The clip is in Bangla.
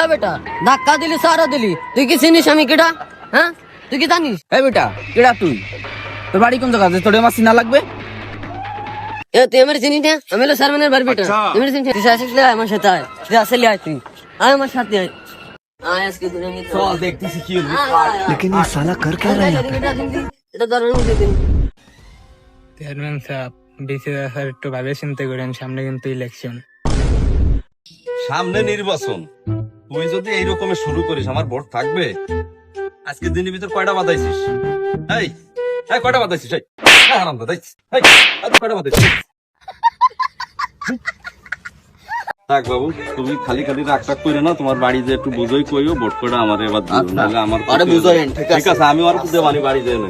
হ্যাঁ বেটা, ধাক্কা দিলি সারা দিলি, তুই কি চিনিস আমি কেডা? হ্যাঁ, তুই কি জানিস? এই বেটা কেডা তুই? তোর বাড়ি কোন জায়গা তোর আমার চিনা লাগবে? এ তুই আমার চিনিস না? আমি হলো সারমানের বার বেটা। তুই আমার চিনিস? তুই আসিস না আমার সাথে আয়, তুই আসলে আয়, তুই আয় আমার সাথে আয়। আয় আজকে তুই আমি চল দেখতেছি কি হলো। लेकिन ये साला कर क्या रहा है यहाँ पे? এটা ধরনের মধ্যে দিন। চেয়ারম্যান সাহেব, বিসি স্যার একটু ভাবে চিন্তা করেন, সামনে কিন্তু ইলেকশন। সামনে নির্বাচন, তুই যদি এই রকমের শুরু করিস আমার ভোট থাকবে? আজকে দিনের ভিতর কয়টা বাদাইছিস? এই এই কয়টা বাদাইছিস? এই হারাম বাদাইছিস, এই আর কয়টা বাদাইছিস? থাক বাবু, তুমি খালি খালি রাগ রাগ করে না, তোমার বাড়ি যে একটু বুঝোই কইও ভোট করে আমার এবার দিও, নাহলে আমার আরে বুঝাইন, ঠিক ঠিক আছে, আমি আর দেবানি বাড়ি যাই না।